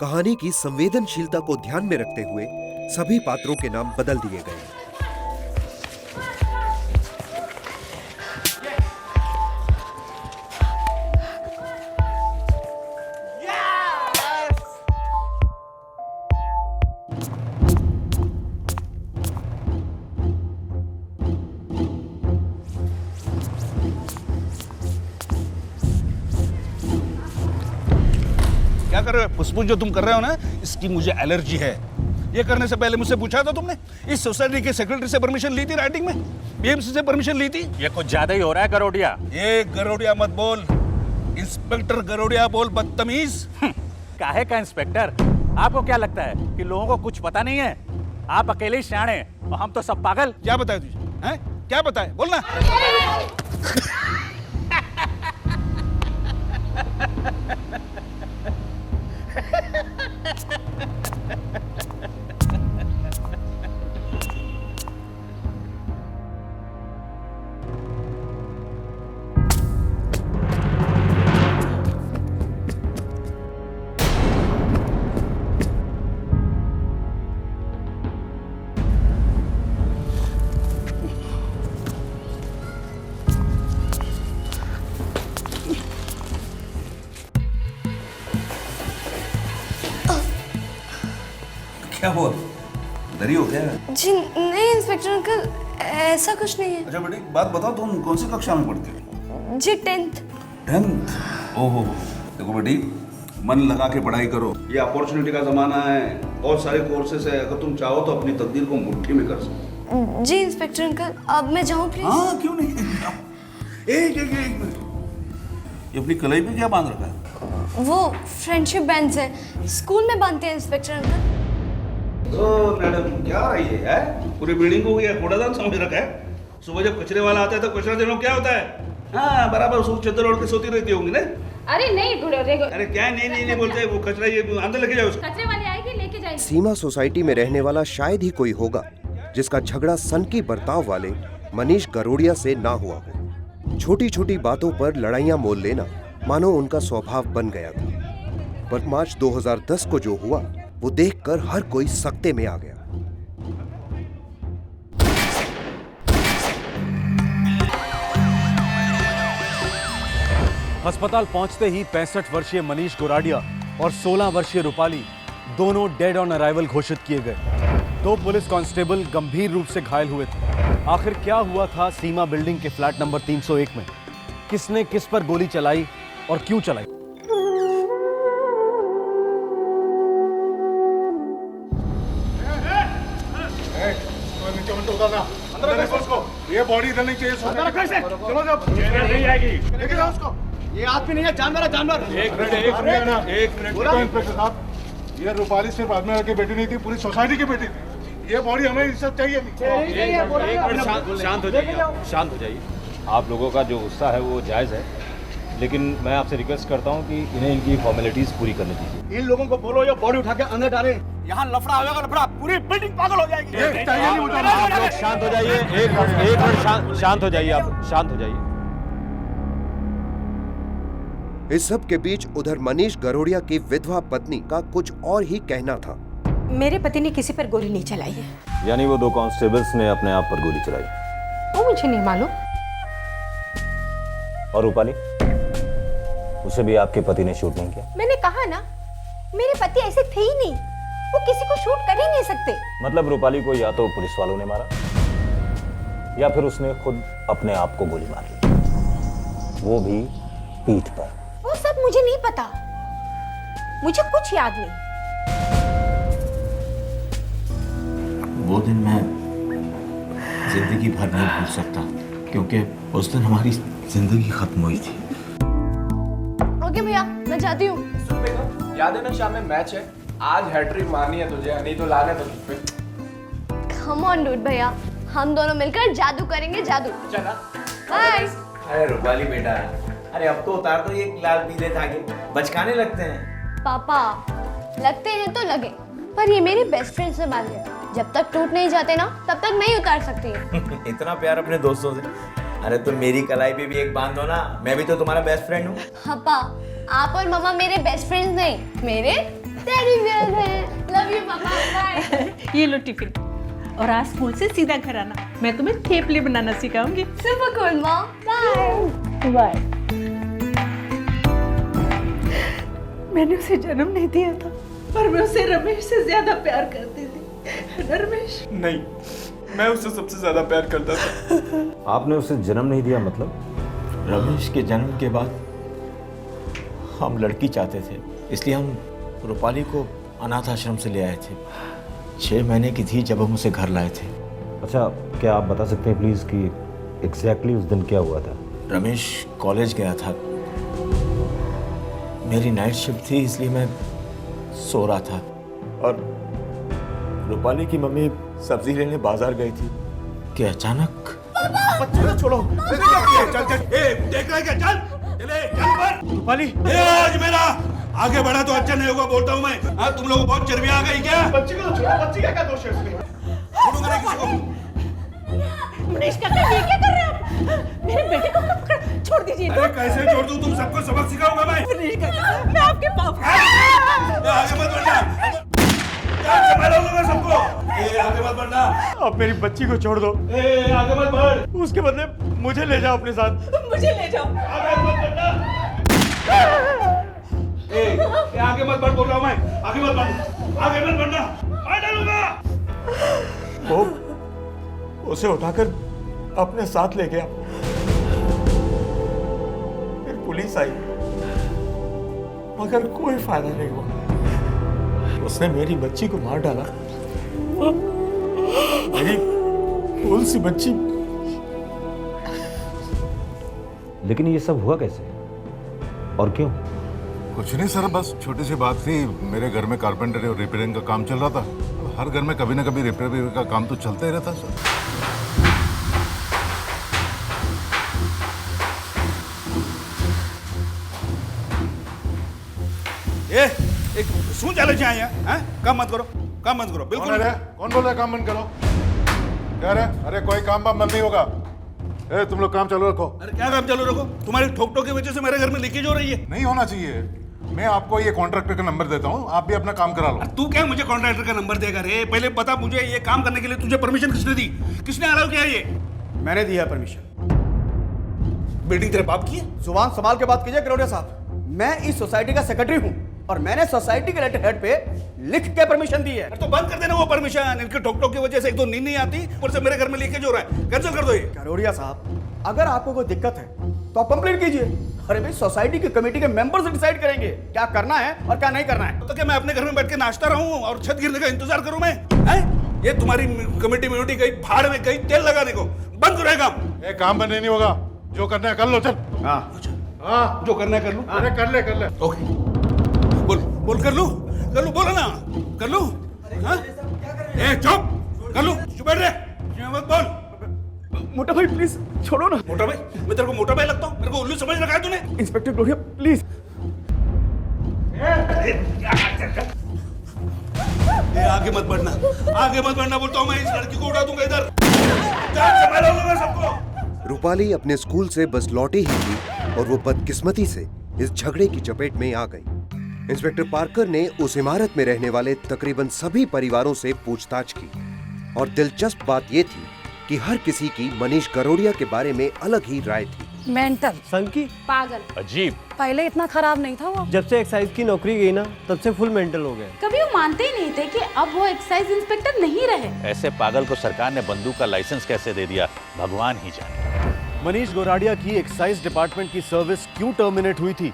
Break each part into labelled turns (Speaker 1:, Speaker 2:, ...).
Speaker 1: कहानी की संवेदनशीलता को ध्यान में रखते हुए सभी पात्रों के नाम बदल दिए गए हैं।
Speaker 2: क्या कर रहे हो? फुसफुस जो तुम कर रहे हो ना, इसकी मुझे एलर्जी है। ये करने से पहले मुझसे पूछा था तुमने? इस सोसाइटी के सेक्रेटरी से परमिशन ली थी राइटिंग में? बीएमसी से परमिशन ली थी?
Speaker 3: ये कुछ ज्यादा ही हो रहा है गरोडिया।
Speaker 2: ये गरोडिया मत बोल, इंस्पेक्टर गरोडिया बोल, बदतमीज।
Speaker 3: काहे का इंस्पेक्टर? आपको क्या लगता है कि लोगों को कुछ पता नहीं है? आप अकेले ही शाणे हैं और हम तो सब पागल।
Speaker 2: क्या बताया तुझे? हैं? क्या बताया? बोलना। क्या हुआ? डरी हो क्या?
Speaker 4: जी नहीं इंस्पेक्टर अंकल, ऐसा कुछ नहीं है।
Speaker 2: अच्छा बेटी, बात बताओ, तुम कौन सी कक्षा में पढ़ती हो?
Speaker 4: जी 10th।
Speaker 2: 10th? ओहो। देखो बेटी, मन लगा के पढ़ाई करो। ये अपॉर्चुनिटी का जमाना है, बहुत सारे कोर्सेस है। अगर तुम चाहो तो अपनी तकदीर को मुट्ठी में कर सकते।
Speaker 4: जी इंस्पेक्टर अंकल, अब मैं जाऊँ प्लीज?
Speaker 2: हाँ, क्यों नहीं? एक मिनट। ये अपनी कलाई पे क्या बांध रखा है?
Speaker 4: वो फ्रेंडशिप बैंड्स है, स्कूल में बांधते हैं इंस्पेक्टर अंकल।
Speaker 2: तो मैडम क्या रही है? पूरी बिल्डिंग को ये कूड़ादान समझ रखा है? सुबह जब कचरे वाला आता है तो कचरा देने को क्या होता है? हाँ, बराबर सूट चादर ओढ़ के सोती रहती होंगी ना?
Speaker 5: अरे नहीं
Speaker 2: अरे क्या नहीं बोलते, वो कचरा ये अंदर लेके जाओ उसको।
Speaker 5: कचरे वाले आएगी लेके जाएगी।
Speaker 1: सीमा सोसाइटी में रहने वाला शायद ही कोई होगा जिसका झगड़ा सनकी बर्ताव वाले मनीष गरोडिया से ना हुआ हो। छोटी छोटी बातों पर लड़ाइयां मोल लेना मानो उनका स्वभाव बन गया था। पर मार्च 2010 को जो हुआ वो देखकर हर कोई सकते में आ गया।
Speaker 6: अस्पताल पहुंचते ही 65 वर्षीय मनीष गोराडिया और 16 वर्षीय रूपाली दोनों डेड ऑन अराइवल घोषित किए गए। 2 पुलिस कांस्टेबल गंभीर रूप से घायल हुए थे। आखिर क्या हुआ था सीमा बिल्डिंग के फ्लैट नंबर 301 में? किसने किस पर गोली चलाई और क्यों चलाई?
Speaker 7: ये बॉडी इधर नहीं चाहिए। चलो जब
Speaker 3: नहीं आएगी।
Speaker 7: लेके जाओ उसको।
Speaker 8: ये आदमी नहीं है, जानवर है, जानवर।
Speaker 7: एक मिनट इंस्पेक्टर साहब, ये रूपाली सिर्फ आदमी की बेटी नहीं थी, पूरी सोसाइटी की बेटी थी। ये बॉडी हमें इज्जत चाहिए नहीं।
Speaker 9: शांत हो जाइए, शांत हो जाइए। आप लोगों का जो गुस्सा है वो जायज़ है, लेकिन मैं आपसे रिक्वेस्ट करता हूँ कि इन्हें इनकी फॉर्मेलिटीज पूरी करने दीजिए।
Speaker 8: इन लोगों को बोलो ये बॉडी उठा के अंदर डाले। यहाँ लफड़ा होगा, लफड़ा, पूरी बिल्डिंग पागल हो जाएगी।
Speaker 9: आप लोग शांत हो जाइए, एक मिनट शांत हो जाइए, आप शांत हो जाइए।
Speaker 1: इस सब के बीच उधर मनीष गरोडिया की विधवा पत्नी का कुछ और ही कहना था।
Speaker 5: मेरे पति ने किसी पर गोली नहीं चलाई है।
Speaker 9: यानी वो 2 कांस्टेबल्स ने अपने आप पर गोली चलाई?
Speaker 5: वो मुझे नहीं मालूम।
Speaker 9: और रूपाली, उसे भी आपके पति ने शूट नहीं किया?
Speaker 5: मैंने कहा ना, मेरे पति ऐसे थे ही नहीं, वो किसी को शूट कर ही नहीं सकते।
Speaker 9: मतलब रूपाली को या तो पुलिस वालों ने मारा या फिर उसने खुद अपने आप को गोली मार ली, वो भी पीठ पर।
Speaker 5: वो सब मुझे नहीं पता, मुझे कुछ याद नहीं।
Speaker 10: वो दिन मैं जिंदगी भर नहीं भूल सकता, क्योंकि उस दिन हमारी जिंदगी खत्म हुई थी।
Speaker 4: ओके भैया, मैं जाती हूँ।
Speaker 8: याद है ना, शाम में मैच है, आज हैट्रिक मारनी है तुझे, नहीं तो लाने तो।
Speaker 4: कम ऑन डूड भैया, हम दोनों मिलकर जादू करेंगे, जादू।
Speaker 8: चला।
Speaker 4: बाय।
Speaker 10: अरे रूपाली बेटा, अरे अब तो उतार दो ये लाल पीले धागे, बचकाने लगते हैं।
Speaker 4: पापा, लगते हैं तो लगे, पर ये मेरे बेस्ट फ्रेंड से बांध है। जब तक टूट नहीं जाते ना, तब तक नहीं उतार सकती।
Speaker 10: इतना प्यार अपने दोस्तों से। अरे तुम मेरी कलाई पे भी एक बांध दो ना, मैं भी तो तुम्हारा बेस्ट फ्रेंड हूँ।
Speaker 4: पापा, आप और मम्मा मेरे बेस्ट फ्रेंड्स नहीं, मेरे टेडी बियर है। लव यू पापा, बाय।
Speaker 11: ये लो टिफिन, और आज स्कूल से सीधा घर आना, मैं तुम्हें थेपले बनाना सिखाऊंगी।
Speaker 4: Super cool mom, bye.
Speaker 11: Bye. मैंने उसे जन्म नहीं दिया था, पर मैं उसे रमेश से ज्यादा प्यार करती थी। रमेश
Speaker 8: नहीं, मैं उससे सबसे ज्यादा प्यार करता था।
Speaker 9: आपने उसे जन्म नहीं दिया मतलब?
Speaker 10: रमेश के जन्म के बाद हम लड़की चाहते थे, इसलिए हम रूपाली को अनाथ आश्रम से ले आए थे। 6 महीने की थी जब हम उसे घर लाए थे।
Speaker 9: अच्छा, क्या आप बता सकते हैं प्लीज कि एग्जैक्टली उस दिन क्या हुआ था?
Speaker 10: रमेश कॉलेज गया था, मेरी नाइट शिफ्ट थी इसलिए मैं सो रहा था, और रूपाली की मम्मी सब्जी लेने बाजार गई थी कि अचानक
Speaker 2: बच्चे छोड़ो। चल चल, ए देख रहा है क्या? चल चले, चल पर।
Speaker 6: रूपाली,
Speaker 2: ए आज मेरा आगे बढ़ा तो अच्छा नहीं होगा, बोलता हूँ मैं। हाँ, तुम लोगों को बहुत चर्बी आ गई क्या?
Speaker 7: बच्ची को तो छोड़ो, बच्ची का क्या दोष है इसमें?
Speaker 2: छोड़ूंगा नहीं किसी को।
Speaker 11: मनीष काका, ये क्या कर रहे हैं आप? मेरे बेटे को पकड़, छोड़ दीजिए।
Speaker 2: अरे कैसे छोड़ दूं? तुम सबको सबक सिखाऊंगा मैं।
Speaker 11: मनीष काका, मैं आपके पाप।
Speaker 2: आगे मत बढ़ना, संभालोगे मैं सबको। ए आगे मत बढ़ना।
Speaker 6: आप मेरी बच्ची को छोड़ दो।
Speaker 2: ए आगे मत बढ़।
Speaker 6: उसके बदले मुझे ले जाओ अपने साथ।
Speaker 11: मुझे ले जाओ।
Speaker 2: आगे मत बढ़ना। ए आगे मत बढ़, बोल रहा हूँ मैं। आगे मत बढ़, आगे मत बढ़ना, मार डालूंगा।
Speaker 10: वो उसे उठाकर अपने साथ ले गया। फिर पुलिस आई, मगर कोई फायदा नहीं हुआ। उसने मेरी बच्ची को मार डाला। मेरी फूल सी बच्ची।
Speaker 9: लेकिन ये सब हुआ कैसे और क्यों?
Speaker 7: कुछ नहीं सर, बस छोटी सी बात थी। मेरे घर में कारपेंटर और रिपेयरिंग का काम चल रहा था। हर घर में कभी ना कभी रिपेयरिंग का काम तो चलता ही रहता सर।
Speaker 2: एक सुन चले जाए यहाँ, काम मत करो, काम मत करो, बिल्कुल।
Speaker 7: कौन बोल रहा है काम बंद करो? कह रहे? अरे कोई काम बंद नहीं होगा। ए, तुम लोग काम चालू रखो।
Speaker 2: अरे क्या काम चालू रखो? तुम्हारी ठोक ठोक की वजह से मेरे घर में लीकेज हो रही है।
Speaker 7: नहीं होना चाहिए। मैं आपको ये कॉन्ट्रैक्टर का नंबर देता हूँ, आप भी अपना काम करा लो।
Speaker 2: तू क्या मुझे कॉन्ट्रैक्टर का नंबर देगा रे? पहले बता मुझे, ये काम करने के लिए तुझे परमिशन किसने दी? किसने अलाउ किया ये?
Speaker 12: मैंने दिया है परमिशन।
Speaker 2: बिल्डिंग तेरे बाप की है?
Speaker 12: जुबान संभाल के बात कीजिए गरोडिया साहब। मैं इस सोसाइटी का सेक्रेटरी हूँ और मैंने सोसाइटी के लेटर हेड पे लिख के परमिशन दी है।
Speaker 2: तो बंद कर देना वो परमिशन। इनके ठोक ठोक की वजह से एक तो नींद नहीं आती, और से मेरे घर में लीकेज हो रहा है। कैंसिल कर दो ये।
Speaker 12: गरोडिया साहब, अगर आपको कोई दिक्कत है तो आप कंप्लेंट कीजिए। अरे भाई, सोसाइटी की कमेटी के मेंबर्स डिसाइड करेंगे क्या करना है और क्या नहीं करना है।
Speaker 2: तो क्या मैं अपने घर में बैठ के नाश्ता रहूं और छत गिरने का इंतजार करूं मैं? ये तुम्हारी कमेटी म्यूनिटी गई भाड़ में, गई तेल लगाने को। बंद करो काम।
Speaker 7: काम बंद नहीं होगा, जो करना है कर लो। चल।
Speaker 2: हाँ, जो करना है कर लूं।
Speaker 7: अरे कर ले, कर ले।
Speaker 2: ओके, बोल बोल, कर लूं, बोलो ना, कर लूं। ए चुप, कर लूं, चुप बैठ रहे, मत बोल।
Speaker 12: मोटा भाई प्लीज छोड़ो ना।
Speaker 2: मोटा भाई? मैं तेरे को मोटा भाई लगता हूँ? मेरे को उल्लू समझ रखा है तूने?
Speaker 12: Inspector Garodia please.
Speaker 2: आगे मत बढ़ना, आगे मत बढ़ना बोलता हूँ मैं। इस लड़की को उड़ा दूंगा इधर। संभालोगे मैं सबको।
Speaker 1: रूपाली अपने स्कूल से बस लौटी ही थी और वो बदकिस्मती से इस झगड़े की चपेट में आ गई। इंस्पेक्टर पार्कर ने उस इमारत में रहने वाले तकरीबन सभी परिवारों से पूछताछ की और दिलचस्प बात ये थी कि हर किसी की मनीष गरोडिया के बारे में अलग ही राय थी।
Speaker 13: मेंटल,
Speaker 3: सनकी,
Speaker 4: पागल,
Speaker 3: अजीब।
Speaker 13: पहले इतना खराब नहीं था वो।
Speaker 12: जब से एक्साइज की नौकरी गई ना, तब से फुल मेंटल हो गया।
Speaker 11: कभी वो मानते ही नहीं थे कि अब वो एक्साइज इंस्पेक्टर नहीं रहे।
Speaker 3: ऐसे पागल को सरकार ने बंदूक का लाइसेंस कैसे दे दिया, भगवान ही जाने।
Speaker 6: मनीष गोराडिया की एक्साइज डिपार्टमेंट की सर्विस क्यों टर्मिनेट हुई थी,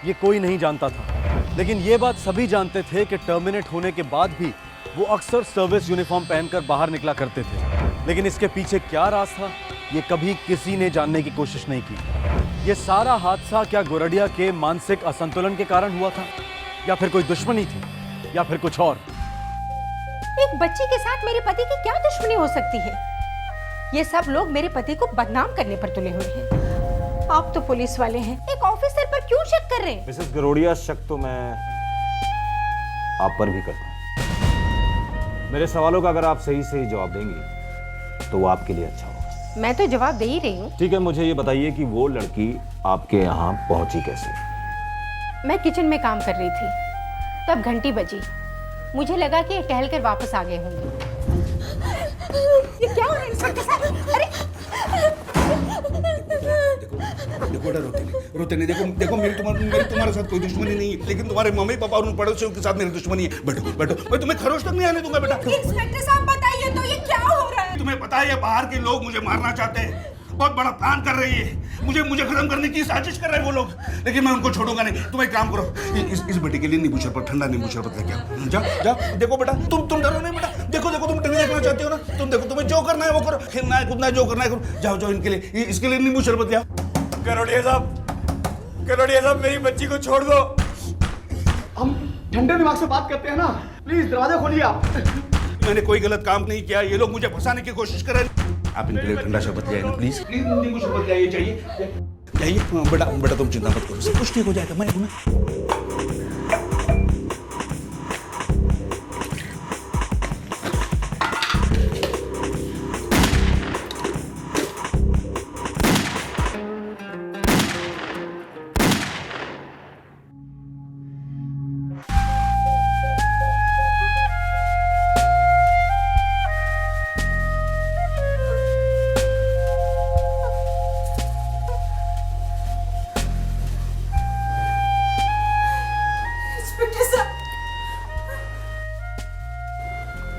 Speaker 6: ये कोई नहीं जानता था। लेकिन ये बात सभी जानते थे कि टर्मिनेट होने के बाद भी वो अक्सर सर्विस यूनिफॉर्म पहनकर बाहर निकला करते थे। लेकिन इसके पीछे क्या राज था, ये कभी किसी ने जानने की कोशिश नहीं की। ये सारा हादसा क्या गोराडिया के मानसिक असंतुलन के कारण हुआ था, या फिर कोई दुश्मनी थी, या फिर कुछ और?
Speaker 5: एक बच्ची के साथ मेरे पति की क्या दुश्मनी हो सकती है? ये सब लोग मेरे पति को बदनाम करने पर तुले हुए हैं। आप तो पुलिस वाले हैं, एक ऑफिसर पर क्यों शक कर रहे हैं?
Speaker 9: मिसेस गरोडिया, शक तो मैं आप पर भी करता हूं। मेरे सवालों का अगर आप सही सही जवाब देंगी तो वो आपके लिए अच्छा होगा।
Speaker 5: मैं तो जवाब दे ही रही हूँ।
Speaker 9: ठीक है, मुझे ये बताइए कि वो लड़की आपके यहाँ पहुंची कैसे?
Speaker 5: मैं किचन में काम कर रही थी, तब घंटी बजी। मुझे लगा कि ये टहल कर वापस आ गए होंगे। ये क्या हो रहा है इंस्पेक्टर साहब? अरे
Speaker 2: देखो रोते नहीं। देखो मेरी तुम्हारे साथ कोई दुश्मनी नहीं है, लेकिन तुम्हारे मम्मी पापा और उन पड़ोसियों के साथ मेरी दुश्मनी है। बैठो मैं तुम्हें खरोच तक नहीं आने दूंगा बेटा।
Speaker 5: इंस्पेक्टर साहब बताइए तो ये क्या हो रहा है?
Speaker 2: तुम्हें पता है बाहर के लोग मुझे मारना चाहते हैं, बहुत बड़ा प्लान कर रही है, मुझे खत्म करने की साजिश कर रहे हैं वो लोग, लेकिन मैं उनको छोड़ूंगा नहीं। तुम एक काम करो, इस बेटे के लिए नींबू शरबत, ठंडा नींबू शरबत लेके आओ। जा देखो बेटा, तुम डरो नहीं बेटा। देखो तुम टीवी देखना चाहते हो ना, तुम देखो, तुम्हें जो करना है वो करो, खेलना है कूदना है जो करना है करो। जाओ इनके लिए, इसके लिए नींबू शरबत ले आओ।
Speaker 12: करोड़िया साहब मेरी बच्ची को छोड़ दो। हम ठंडे दिमाग से बात करते हैं ना, प्लीज दरवाजा खोलिए आप।
Speaker 2: मैंने कोई गलत काम नहीं किया, ये लोग मुझे फंसाने की कोशिश कर रहे हैं। आप इनके लिए ठंडा शरबत ले आए ना प्लीज नींबू शरबत ले आइए। चाहिए बेटा तुम चिंता मत करो, सब कुछ ठीक हो जाएगा। मैं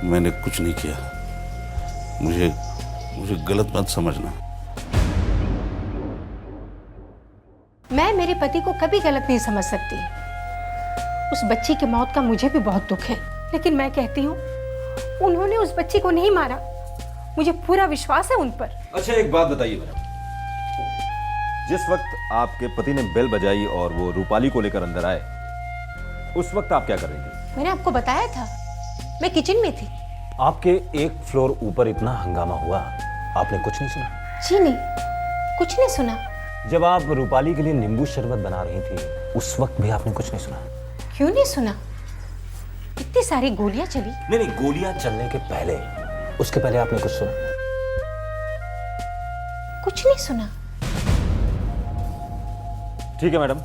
Speaker 2: मैंने कुछ नहीं किया, मुझे गलत मत समझना।
Speaker 5: मैं मेरे पति को कभी गलत नहीं समझ सकती। उस बच्ची की मौत का मुझे भी बहुत दुख है, लेकिन मैं कहती हूँ उन्होंने उस बच्ची को नहीं मारा। मुझे पूरा विश्वास है उन पर।
Speaker 9: अच्छा एक बात बताइए मैडम, जिस वक्त आपके पति ने बेल बजाई और वो रूपाली को लेकर अंदर आए, उस वक्त आप क्या कर रही थी?
Speaker 5: मैंने आपको बताया था, मैं किचन में थी।
Speaker 9: आपके एक फ्लोर ऊपर इतना हंगामा हुआ, आपने कुछ नहीं सुना?
Speaker 5: जी नहीं, कुछ नहीं सुना।
Speaker 9: जब आप रूपाली के लिए नींबू शरबत बना रही थी, उस वक्त भी आपने कुछ नहीं सुना?
Speaker 5: क्यों नहीं सुना? इतनी सारी गोलियां चली।
Speaker 9: नहीं, गोलियां चलने के पहले, उसके पहले आपने कुछ सुना?
Speaker 5: कुछ नहीं सुना।
Speaker 9: ठीक है मैडम,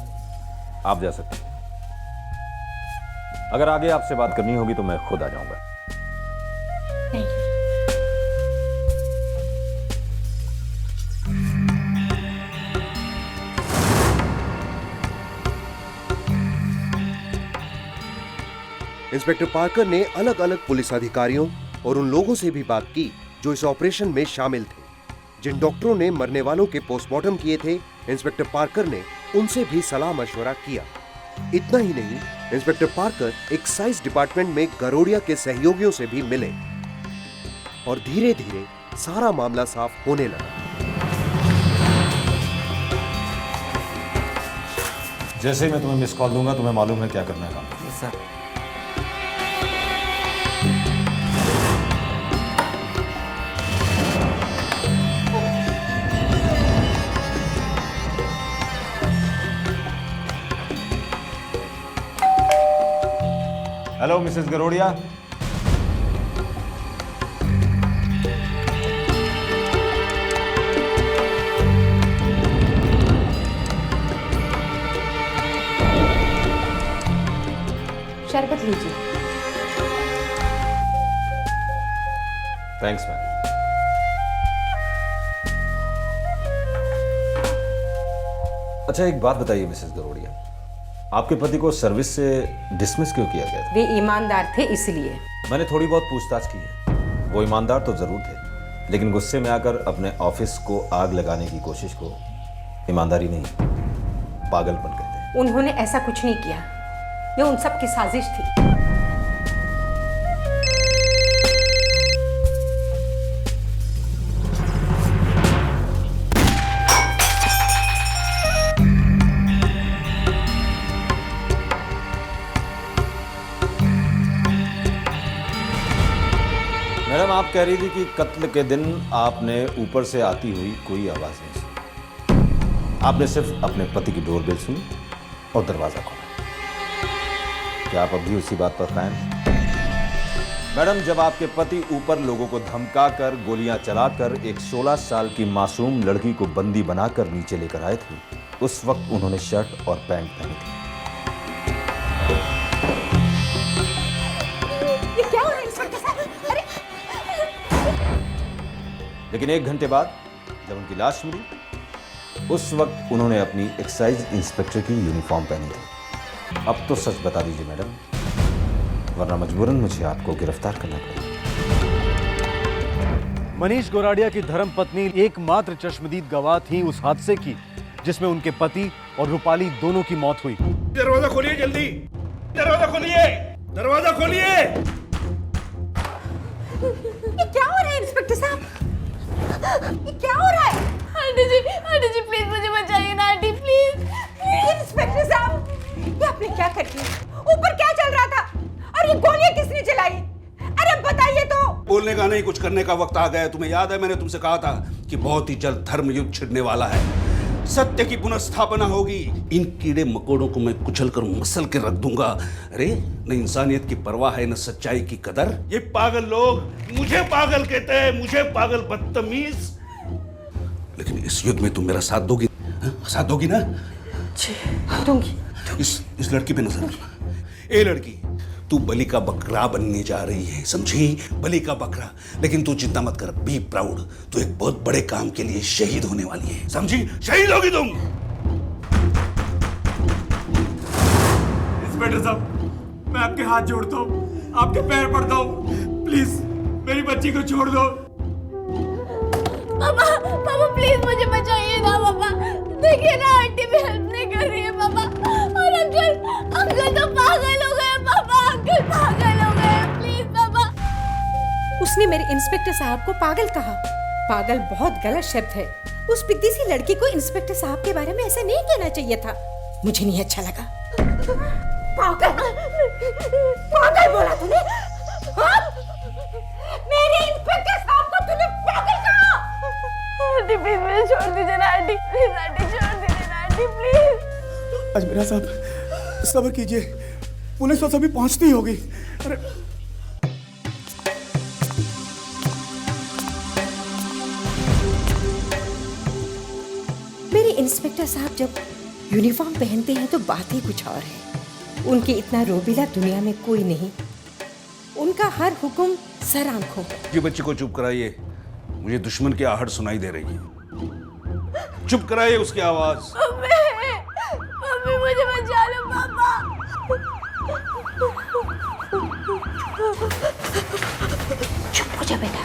Speaker 9: आप जा सकते हैं। अगर आगे आपसे बात करनी होगी तो मैं खुद आ जाऊंगा।
Speaker 5: नहीं।
Speaker 1: इंस्पेक्टर पार्कर ने अलग अलग पुलिस अधिकारियों और उन लोगों से भी बात की जो इस ऑपरेशन में शामिल थे। जिन डॉक्टरों ने मरने वालों के पोस्टमार्टम किए थे, इंस्पेक्टर पार्कर ने उनसे भी सलाह मशवरा किया। इतना ही नहीं, इंस्पेक्टर पार्कर एक्साइज डिपार्टमेंट में गरोड़िया के सहयोगियों से भी मिले और धीरे धीरे सारा मामला साफ होने लगा।
Speaker 9: जैसे ही मैं तुम्हें मिस कॉल दूंगा, तुम्हें मालूम है क्या करना है।
Speaker 12: Sir
Speaker 9: hello Mrs Garodia.
Speaker 5: शरबत लीजिए।
Speaker 9: Thanks ma'am. अच्छा एक बात बताइए मिसेस गरोड़िया, आपके पति को सर्विस से डिसमिस क्यों किया गया था?
Speaker 5: वे ईमानदार थे इसलिए।
Speaker 9: मैंने थोड़ी बहुत पूछताछ की है। वो ईमानदार तो जरूर थे, लेकिन गुस्से में आकर अपने ऑफिस को आग लगाने की कोशिश को ईमानदारी नहीं, पागलपन कहते हैं।
Speaker 5: उन्होंने ऐसा कुछ नहीं किया, ये उन सब की साजिश थी।
Speaker 9: मैडम आप कह रही थी कि कत्ल के दिन आपने ऊपर से आती हुई कोई आवाज नहीं सुनी, आपने सिर्फ अपने पति की डोरबेल सुनी और दरवाजा खोला। क्या आप अभी उसी बात पर कायम हैं? मैडम जब आपके पति ऊपर लोगों को धमकाकर गोलियां चलाकर एक 16 साल की मासूम लड़की को बंदी बनाकर नीचे लेकर आए थे, उस वक्त उन्होंने शर्ट और पैंट पहनी थी। लेकिन 1 घंटे बाद जब उनकी लाश मिली उस वक्त उन्होंने अपनी एक्साइज इंस्पेक्टर की यूनिफॉर्म पहनी थी। अब तो सच बता दीजिए मैडम, वरना मजबूरन मुझे आपको गिरफ्तार करना पड़ेगा।
Speaker 6: मनीष गोराडिया की धर्मपत्नी एकमात्र चश्मदीद गवाह थी उस हादसे की जिसमें उनके पति और रूपाली दोनों की मौत हुई।
Speaker 2: दरवाजा खोलिए जल्दी, दरवाजा खोलिए, दरवाजा खोलिए।
Speaker 5: ये क्या हो रहा है इंस्पेक्टर साहब? ये क्या हो रहा है?
Speaker 4: आंटी जी प्लीज मुझे बचाइए ना आंटी, प्लीज।
Speaker 5: इंस्पेक्टर साहब, ये आपने क्या कर दिया? ऊपर क्या चल रहा था? और ये गोलियां किसने चलाई? अरे बताइए तो।
Speaker 2: बोलने का नहीं, कुछ करने का वक्त आ गया। तुम्हें याद है मैंने तुमसे कहा था कि बहुत ही जल्द धर्म युद्ध छिड़ने वाला है, सत्य की पुनर्स्थापना होगी। इन कीड़े मकोड़ों को मैं कुचल कर मसल के रख दूंगा। अरे न इंसानियत की परवाह है न सच्चाई की कदर। ये पागल लोग मुझे पागल कहते हैं, मुझे पागल, बदतमीज। लेकिन इस युद्ध में तुम मेरा साथ दोगी? साथ दोगी ना?
Speaker 5: जी दूंगी।
Speaker 2: इस लड़की पे नजर रखना। ए लड़की, तू बलि का बकरा बनने जा रही है, समझी? बलि का बकरा। लेकिन तू चिंता मत कर, बी प्राउड। तू एक बहुत बड़े काम के लिए शहीद होने वाली है, समझी? शहीद होगी तुम।
Speaker 8: इंस्पेक्टर साहब, मैं आपके हाथ जोड़ता हूँ, आपके पैर पड़ता हूँ, प्लीज मेरी बच्ची को छोड़ दो।
Speaker 4: पापा प्लीज मुझे बचाइए ना पापा। देखिए ना आंटी भी हेल्प नहीं कर रही है पापा। और अंकल तो पागल हो गए पापा, अंकल पागल हो गए, प्लीज पापा।
Speaker 5: उसने मेरे इंस्पेक्टर साहब को पागल कहा। पागल बहुत गलत शब्द है। उस पिद्दी सी लड़की को इंस्पेक्टर साहब के बारे में ऐसा नहीं कहना चाहिए था। मुझे नहीं अच्छा लगा। पागल बोला तूने? हाँ? मेरे इंस्पेक्टर साहब को तूने पागल कहा?
Speaker 4: आंटी प्लीज मुझे छोड़ दीजिए ना आंटी, प्लीज आंटी छोड़ दीजिए ना आंटी, प्लीज।
Speaker 12: अजमेरा साहब सब्र कीजिए, पुलिस तो सभी पहुंचती होगी। अरे
Speaker 5: मेरे इंस्पेक्टर साहब जब यूनिफॉर्म पहनते हैं तो बात ही कुछ और है। उनके इतना रोबीला दुनिया में कोई नहीं। उनका हर हुक्म सर आंखों।
Speaker 2: ये बच्चे को चुप कराइए, मुझे दुश्मन की आहट सुनाई दे रही है। चुप कराइए उसकी आवाज।
Speaker 4: मम्मी मुझे बचा लो पापा।
Speaker 5: चुप हो जा बेटा,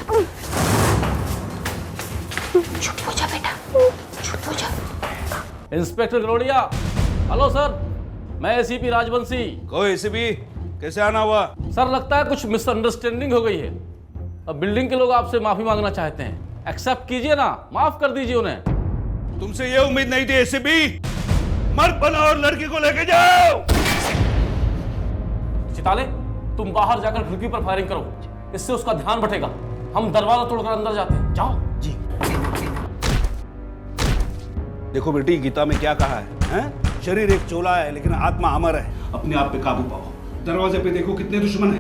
Speaker 5: चुप हो जा बेटा, चुप हो जा।
Speaker 14: इंस्पेक्टर गरोड़िया। हेलो सर, मैं एसीपी राजवंशी।
Speaker 2: कहो एसीपी, कैसे आना हुआ?
Speaker 14: सर लगता है कुछ मिसअंडरस्टैंडिंग हो गई है। अब बिल्डिंग के लोग आपसे माफी मांगना चाहते हैं। एक्सेप्ट कीजिए ना, माफ कर दीजिए उन्हें।
Speaker 2: तुमसे ये उम्मीद नहीं थी एसीपी। मर्द बना और लड़की को लेके जाओ।
Speaker 14: चिताले, तुम बाहर जाकर खिड़की पर फायरिंग करो, इससे उसका ध्यान भटेगा। हम दरवाजा तोड़कर अंदर जाते हैं। जाओ जी।
Speaker 2: देखो बेटी, गीता में क्या कहा है? शरीर एक चोला है लेकिन आत्मा अमर है। अपने आप पे काबू पाओ। दरवाजे पे देखो कितने दुश्मन हैं।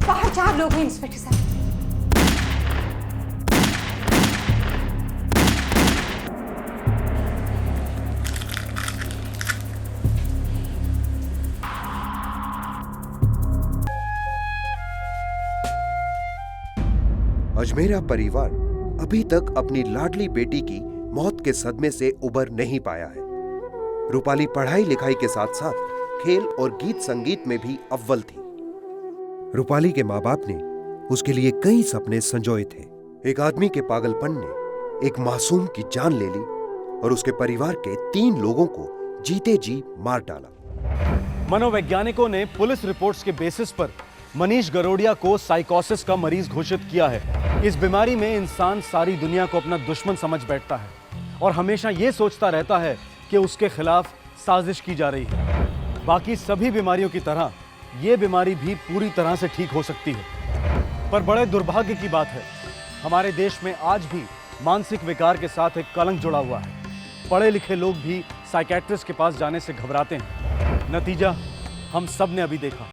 Speaker 5: बाहर 4 लोग हैं इंस्पेक्टर साहब।
Speaker 1: अजमेरा परिवार अभी तक अपनी लाडली बेटी की मौत के सदमे से उबर नहीं पाया है। रूपाली पढ़ाई लिखाई के साथ साथ खेल और गीत संगीत में भी अव्वल थी। रूपाली के माँ बाप ने उसके लिए कई सपने संजोए थे। एक आदमी के पागलपन ने एक मासूम की जान ले ली और उसके परिवार के 3 लोगों को जीते जी मार डाला।
Speaker 6: मनोवैज्ञानिकों ने पुलिस रिपोर्ट्स के बेसिस पर मनीष गरोड़िया को साइकोसिस का मरीज घोषित किया है। इस बीमारी में इंसान सारी दुनिया को अपना दुश्मन समझ बैठता है और हमेशा यह सोचता रहता है कि उसके खिलाफ साजिश की जा रही है। बाकी सभी बीमारियों की तरह यह बीमारी भी पूरी तरह से ठीक हो सकती है। पर बड़े दुर्भाग्य की बात है, हमारे देश में आज भी मानसिक विकार के साथ एक कलंक जुड़ा हुआ है। पढ़े लिखे लोग भी साइकियाट्रिस्ट के पास जाने से घबराते हैं। नतीजा हम सब ने अभी देखा।